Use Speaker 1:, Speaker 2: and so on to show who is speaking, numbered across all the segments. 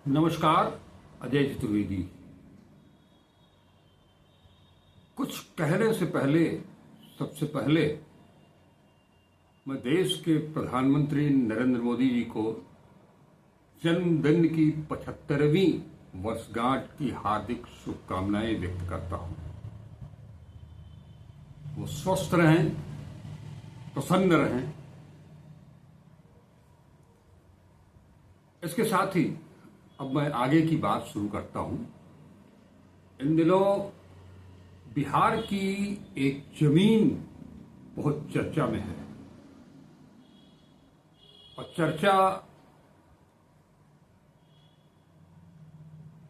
Speaker 1: नमस्कार। अजय चतुर्वेदी। कुछ कहने से पहले सबसे पहले मैं देश के प्रधानमंत्री नरेंद्र मोदी जी को जन्मदिन की 75वीं वर्षगांठ की हार्दिक शुभकामनाएं व्यक्त करता हूं। वो स्वस्थ रहें, प्रसन्न रहें। इसके साथ ही अब मैं आगे की बात शुरू करता हूं। इन दिनों बिहार की एक जमीन बहुत चर्चा में है और चर्चा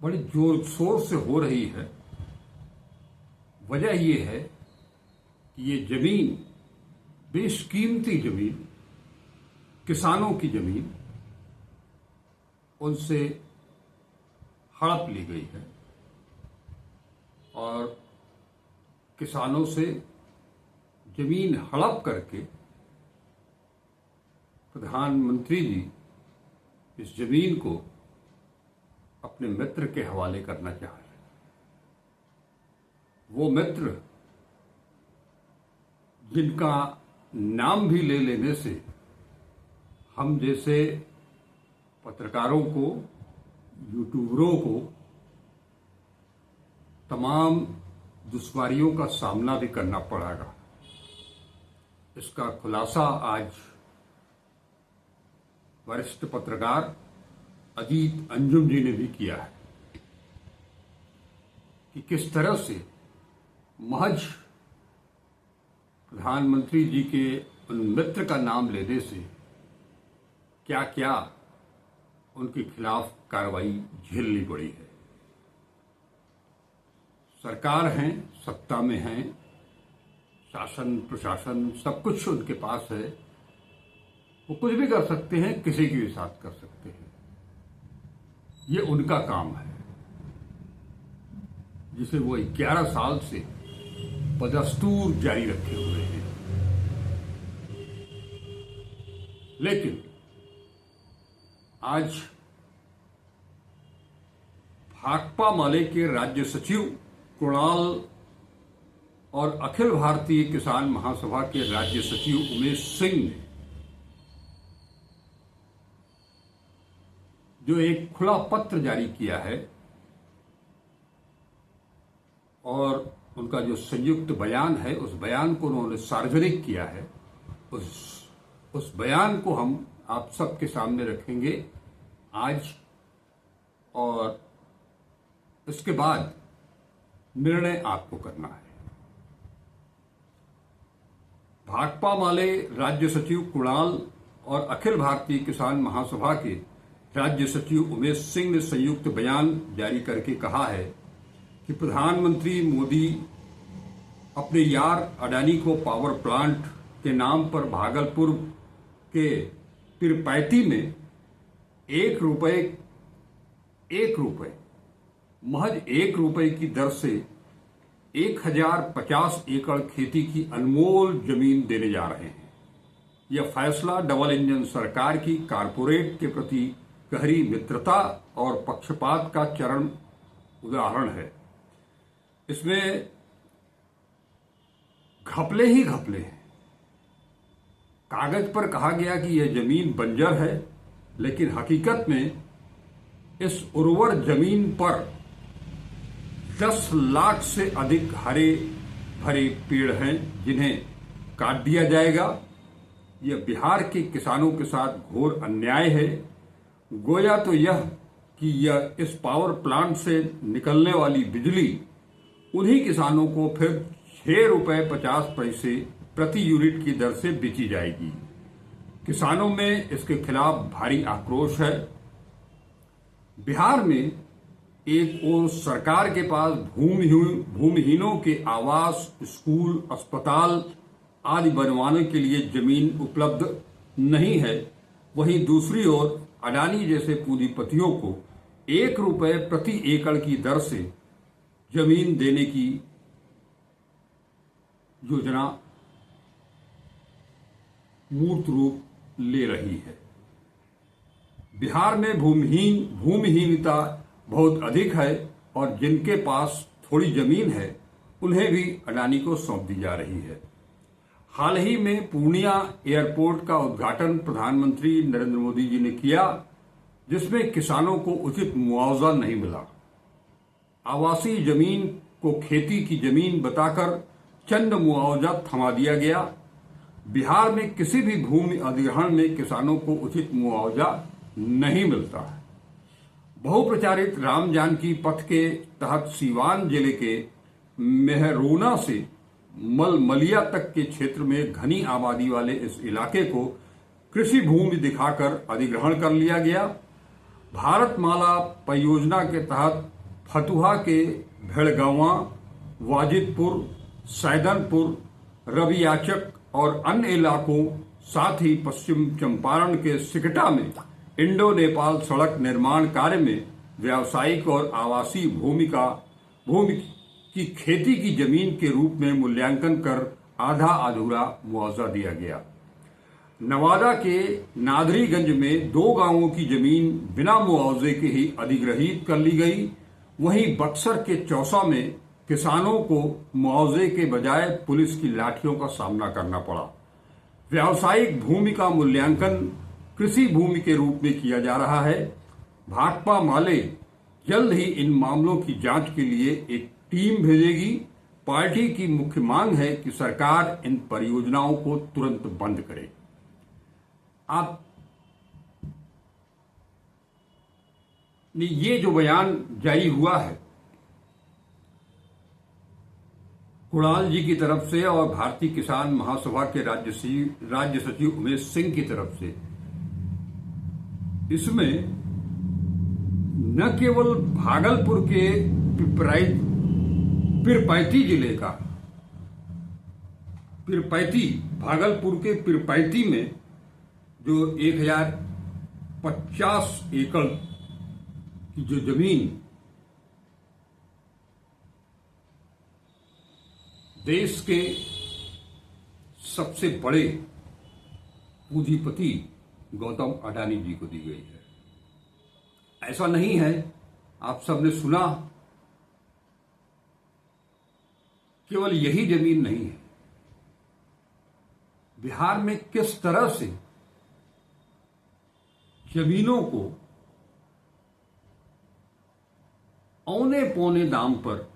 Speaker 1: बड़ी जोर शोर से हो रही है। वजह यह है कि ये जमीन बेशकीमती जमीन, किसानों की जमीन, उनसे हड़प ली गई है और किसानों से जमीन हड़प करके प्रधानमंत्री जी इस जमीन को अपने मित्र के हवाले करना चाह रहे हैं। वो मित्र जिनका नाम भी ले लेने से हम जैसे पत्रकारों को, यूट्यूबरों को तमाम दुश्वारियों का सामना भी करना पड़ेगा। इसका खुलासा आज वरिष्ठ पत्रकार अजीत अंजुम जी ने भी किया है कि किस तरह से महज प्रधानमंत्री जी के उन मित्र का नाम लेने से क्या क्या उनके खिलाफ कार्रवाई झेलनी पड़ी है। सरकार है, सत्ता में है, शासन प्रशासन सब कुछ उनके पास है। वो कुछ भी कर सकते हैं, किसी के भी साथ कर सकते हैं। ये उनका काम है जिसे वो 11 साल से बदस्तूर जारी रखे हुए हैं। लेकिन आज भाकपा माले के राज्य सचिव कुणाल और अखिल भारतीय किसान महासभा के राज्य सचिव उमेश सिंह ने जो एक खुला पत्र जारी किया है और उनका जो संयुक्त बयान है, उस बयान को उन्होंने सार्वजनिक किया है। उस बयान को हम आप सबके सामने रखेंगे आज, और इसके बाद निर्णय आपको करना है। भाकपा माले राज्य सचिव कुणाल और अखिल भारतीय किसान महासभा के राज्य सचिव उमेश सिंह ने संयुक्त बयान जारी करके कहा है कि प्रधानमंत्री मोदी अपने यार अडानी को पावर प्लांट के नाम पर भागलपुर के पीरपैंती में एक रुपए महज ₹1 की दर से 1050 एकड़ खेती की अनमोल जमीन देने जा रहे हैं। यह फैसला डबल इंजन सरकार की कारपोरेट के प्रति गहरी मित्रता और पक्षपात का चरम उदाहरण है। इसमें घपले ही घपले हैं। कागज पर कहा गया कि यह जमीन बंजर है, लेकिन हकीकत में इस उर्वर जमीन पर 10 लाख से अधिक हरे भरे पेड़ हैं जिन्हें काट दिया जाएगा। यह बिहार के किसानों के साथ घोर अन्याय है। गोया तो यह कि यह इस पावर प्लांट से निकलने वाली बिजली उन्हीं किसानों को फिर ₹6.50 प्रति यूनिट की दर से बेची जाएगी। किसानों में इसके खिलाफ भारी आक्रोश है। बिहार में एक ओर सरकार के पास भूमिहीनों के आवास, स्कूल, अस्पताल आदि बनवाने के लिए जमीन उपलब्ध नहीं है, वहीं दूसरी ओर अडानी जैसे पूंजीपतियों को ₹1 प्रति एकड़ की दर से जमीन देने की योजना मूर्त रूप ले रही है। बिहार में भूमिहीनता बहुत अधिक है और जिनके पास थोड़ी जमीन है उन्हें भी अडानी को सौंप दी जा रही है। हाल ही में पूर्णिया एयरपोर्ट का उद्घाटन प्रधानमंत्री नरेंद्र मोदी जी ने किया, जिसमें किसानों को उचित मुआवजा नहीं मिला। आवासीय जमीन को खेती की जमीन बताकर चंद मुआवजा थमा दिया गया। बिहार में किसी भी भूमि अधिग्रहण में किसानों को उचित मुआवजा नहीं मिलता है। बहुप्रचारित राम जानकी पथ के तहत सीवान जिले के मेहरोना से मलमलिया तक के क्षेत्र में घनी आबादी वाले इस इलाके को कृषि भूमि दिखाकर अधिग्रहण कर लिया गया। भारतमाला परियोजना के तहत फतुहा के भेड़गांवा, वाजिदपुर, सैदनपुर, रवियाचक और अन्य इलाकों, साथ ही पश्चिम चंपारण के सिकटा में इंडो नेपाल सड़क निर्माण कार्य में व्यावसायिक और आवासीय भूमि की खेती की जमीन के रूप में मूल्यांकन कर आधा अधूरा मुआवजा दिया गया। नवादा के नादरीगंज में 2 गांवों की जमीन बिना मुआवजे के ही अधिग्रहित कर ली गई। वहीं बक्सर के चौसा में किसानों को मुआवजे के बजाय पुलिस की लाठियों का सामना करना पड़ा। व्यावसायिक भूमि का मूल्यांकन कृषि भूमि के रूप में किया जा रहा है। भाकपा माले जल्द ही इन मामलों की जांच के लिए एक टीम भेजेगी। पार्टी की मुख्य मांग है कि सरकार इन परियोजनाओं को तुरंत बंद करे। आप ये जो बयान जारी हुआ है कुणाल जी की तरफ से और भारतीय किसान महासभा के राज्य सचिव उमेश सिंह की तरफ से, इसमें न केवल भागलपुर के पीरपैंती जिले का भागलपुर के पीरपैंती में जो 1050 एकड़ की जो जमीन देश के सबसे बड़े पूंजीपति गौतम अडानी जी को दी गई है। ऐसा नहीं है, आप सबने सुना, केवल यही जमीन नहीं है। बिहार में किस तरह से जमीनों को औने पौने दाम पर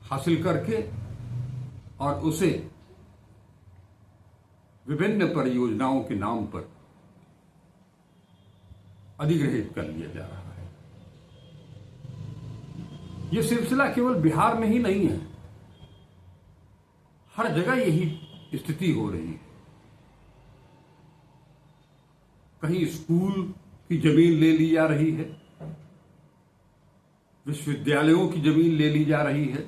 Speaker 1: हासिल करके और उसे विभिन्न परियोजनाओं के नाम पर अधिग्रहित कर लिया जा रहा है। यह सिलसिला केवल बिहार में ही नहीं है, हर जगह यही स्थिति हो रही है। कहीं स्कूल की जमीन ले ली जा रही है, विश्वविद्यालयों की जमीन ले ली जा रही है,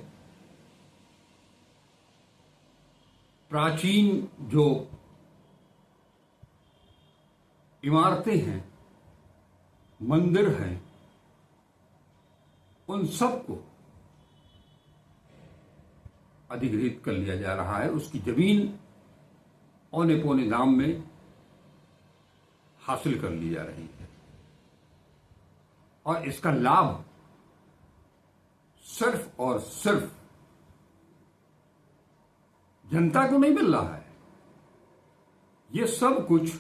Speaker 1: प्राचीन जो इमारतें हैं, मंदिर हैं, उन सबको अधिग्रहित कर लिया जा रहा है। उसकी जमीन औने पौने दाम में हासिल कर ली जा रही है और इसका लाभ सिर्फ और सिर्फ जनता को नहीं मिल रहा है। ये सब कुछ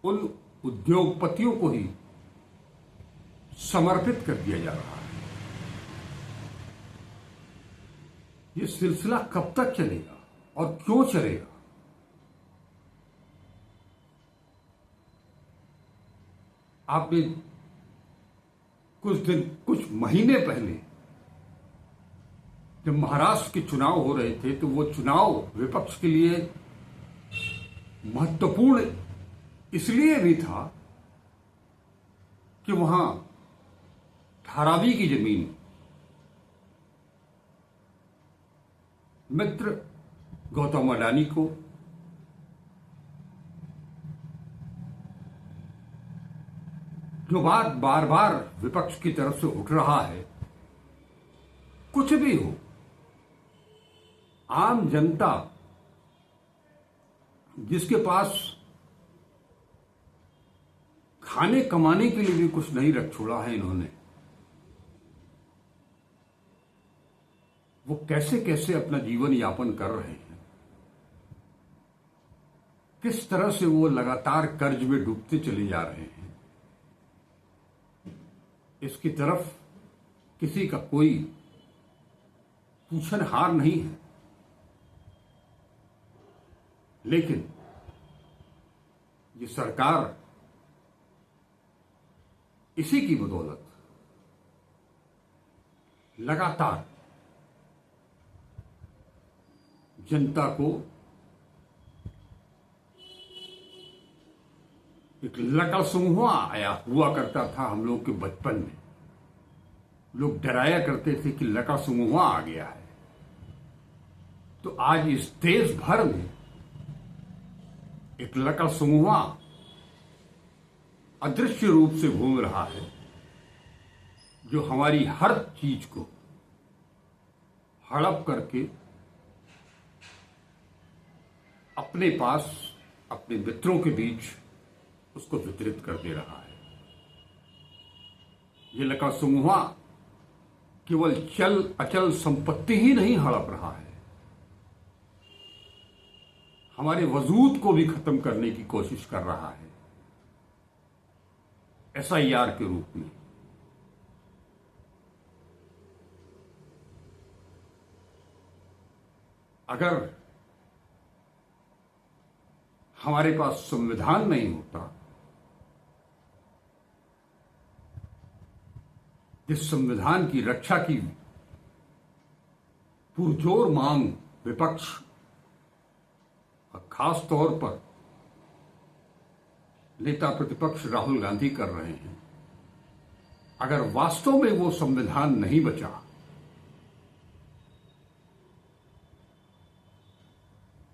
Speaker 1: उन उद्योगपतियों को ही समर्पित कर दिया जा रहा है। ये सिलसिला कब तक चलेगा और क्यों चलेगा? आपने कुछ महीने पहले जब महाराष्ट्र के चुनाव हो रहे थे तो वो चुनाव विपक्ष के लिए महत्वपूर्ण इसलिए भी था कि वहां धारावी की जमीन मित्र गौतम अडानी को जो बात बार बार विपक्ष की तरफ से उठ रहा है, कुछ भी हो, आम जनता जिसके पास खाने कमाने के लिए भी कुछ नहीं रख छोड़ा है इन्होंने, वो कैसे कैसे अपना जीवन यापन कर रहे हैं, किस तरह से वो लगातार कर्ज में डूबते चले जा रहे हैं, इसकी तरफ किसी का कोई पूछनहार नहीं है। लेकिन ये सरकार इसी की बदौलत लगातार जनता को एक लटा समूह आया हुआ करता था। हम लोग के बचपन में लोग डराया करते थे कि लटा समूह आ गया है। तो आज इस देश भर में एक लटा समूह अदृश्य रूप से घूम रहा है, जो हमारी हर चीज को हड़प करके अपने पास अपने मित्रों के बीच उसको वितरित कर दे रहा है। ये लका समूह केवल चल अचल संपत्ति ही नहीं हड़प रहा है, हमारे वजूद को भी खत्म करने की कोशिश कर रहा है SIR के रूप में। अगर हमारे पास संविधान नहीं होता, जिस संविधान की रक्षा की पुरजोर मांग विपक्ष और खास तौर पर नेता प्रतिपक्ष राहुल गांधी कर रहे हैं, अगर वास्तव में वो संविधान नहीं बचा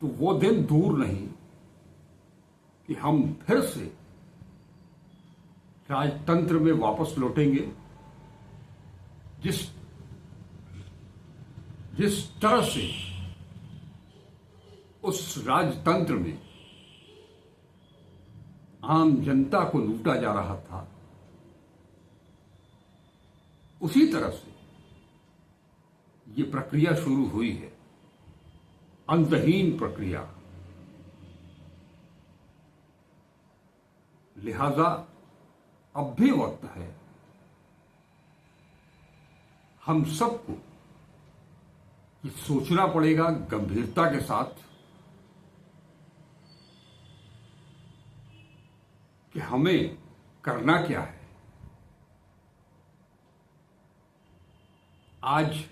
Speaker 1: तो वो दिन दूर नहीं कि हम फिर से राजतंत्र में वापस लौटेंगे। जिस तरह से उस राजतंत्र में आम जनता को लूटा जा रहा था, उसी तरह से ये प्रक्रिया शुरू हुई है, अंतहीन प्रक्रिया। लिहाजा अब भी वक्त है हम सबको ये सोचना पड़ेगा गंभीरता के साथ कि हमें करना क्या है। आज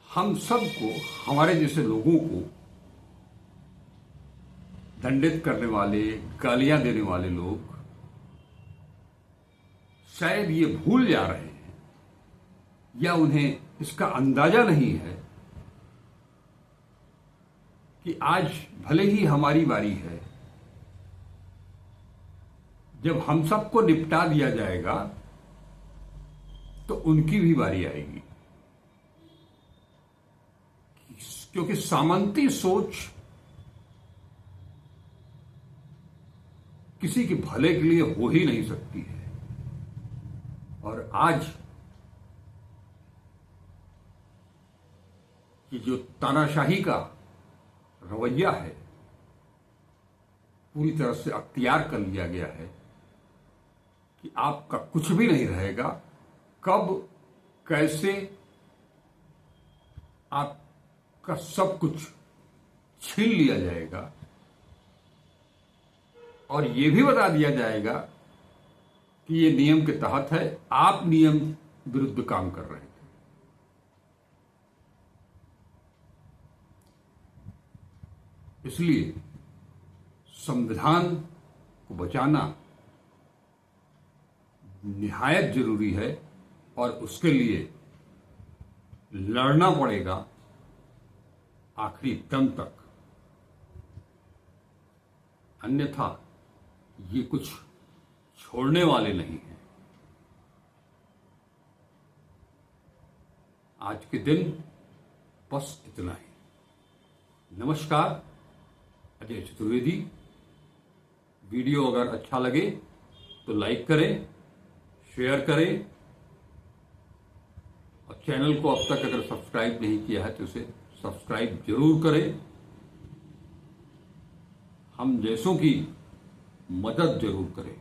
Speaker 1: हम सबको, हमारे जैसे लोगों को दंडित करने वाले, गालियां देने वाले लोग शायद ये भूल जा रहे हैं या उन्हें इसका अंदाजा नहीं है कि आज भले ही हमारी बारी है, जब हम सबको निपटा दिया जाएगा तो उनकी भी बारी आएगी। क्योंकि सामंती सोच किसी के भले के लिए हो ही नहीं सकती है। और आज ये जो तानाशाही का रवैया है पूरी तरह से अख्तियार कर लिया गया है कि आपका कुछ भी नहीं रहेगा, कब कैसे आपका सब कुछ छीन लिया जाएगा और यह भी बता दिया जाएगा कि ये नियम के तहत है, आप नियम विरुद्ध काम कर रहे थे। इसलिए संविधान को बचाना निहायत जरूरी है और उसके लिए लड़ना पड़ेगा आखिरी दम तक। अन्यथा ये कुछ छोड़ने वाले नहीं हैं। आज के दिन बस इतना ही। नमस्कार। अजय चतुर्वेदी। वीडियो अगर अच्छा लगे तो लाइक करें, शेयर करें और चैनल को अब तक अगर सब्सक्राइब नहीं किया है तो उसे सब्सक्राइब जरूर करें। हम जैसों की मदद जरूर करें।